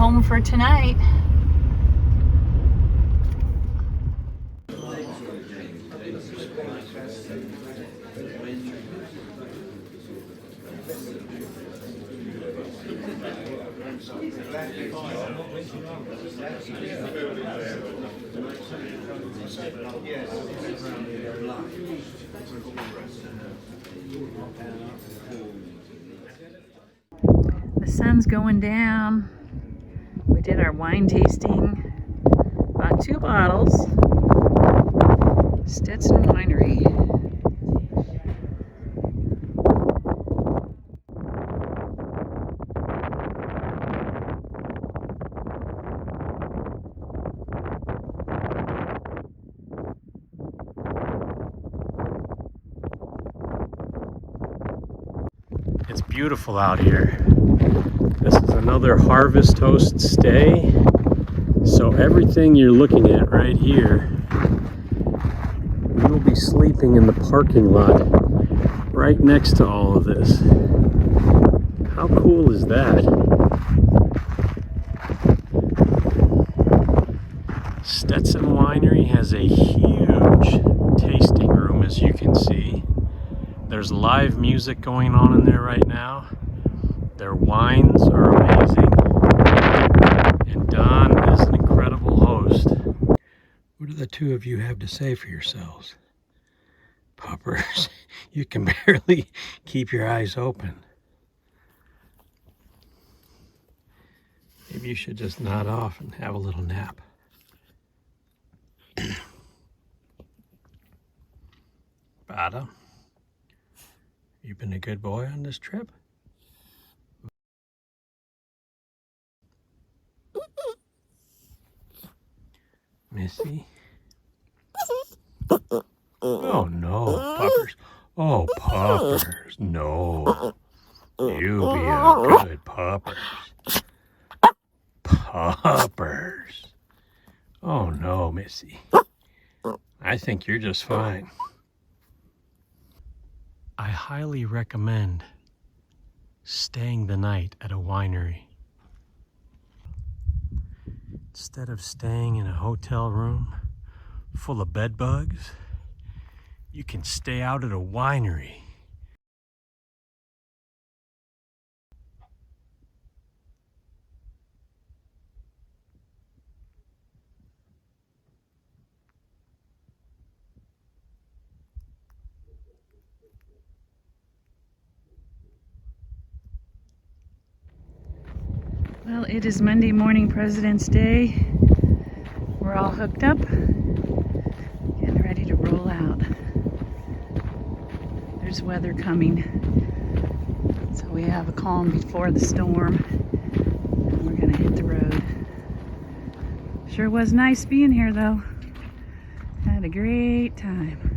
home for tonight. The sun's going down. We did our wine tasting. Bought 2 bottles. Stetson Winery. It's beautiful out here. This is another Harvest Host stay. So everything you're looking at right here, we will be sleeping in the parking lot right next to all of this. How cool is that? Stetson Winery has a huge tasting room, as you can see. There's live music going on in there right now. Their wines are amazing. And Don is an incredible host. What do the two of you have to say for yourselves? Puppers, you can barely keep your eyes open. Maybe you should just nod off and have a little nap. Bada, you been a good boy on this trip? Missy? Oh no, Puppers. Oh, Puppers, no. You be a good Puppers. Puppers. Oh no, Missy. I think you're just fine. I highly recommend staying the night at a winery. Instead of staying in a hotel room full of bed bugs, you can stay out at a winery. Well, it is Monday morning, President's Day. We're all hooked up, getting ready to roll out. There's weather coming, so we have a calm before the storm, and we're gonna hit the road. Sure was nice being here, though. Had a great time.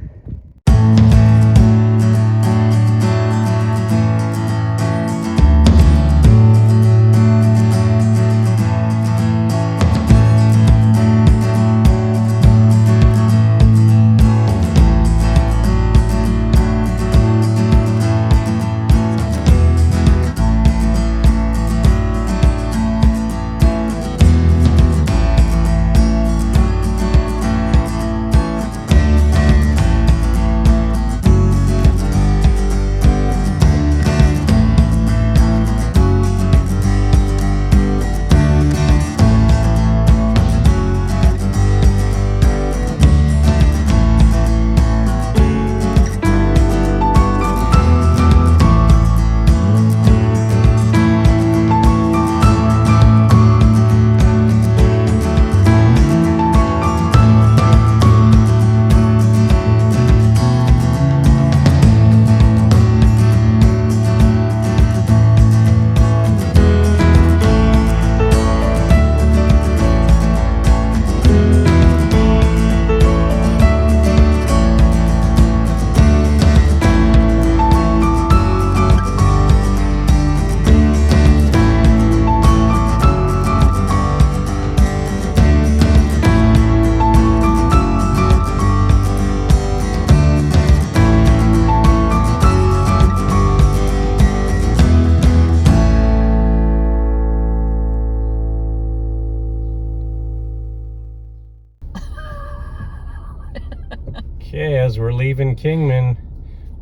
leaving Kingman,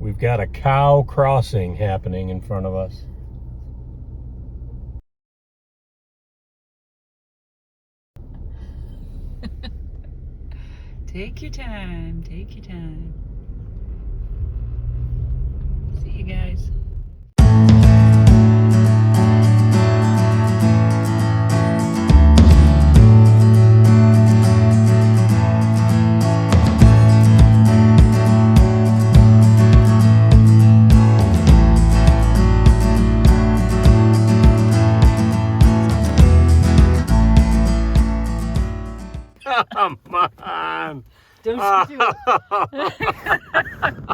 we've got a cow crossing happening in front of us. Take your time. Take your time. See you guys. Come on. Don't you do it.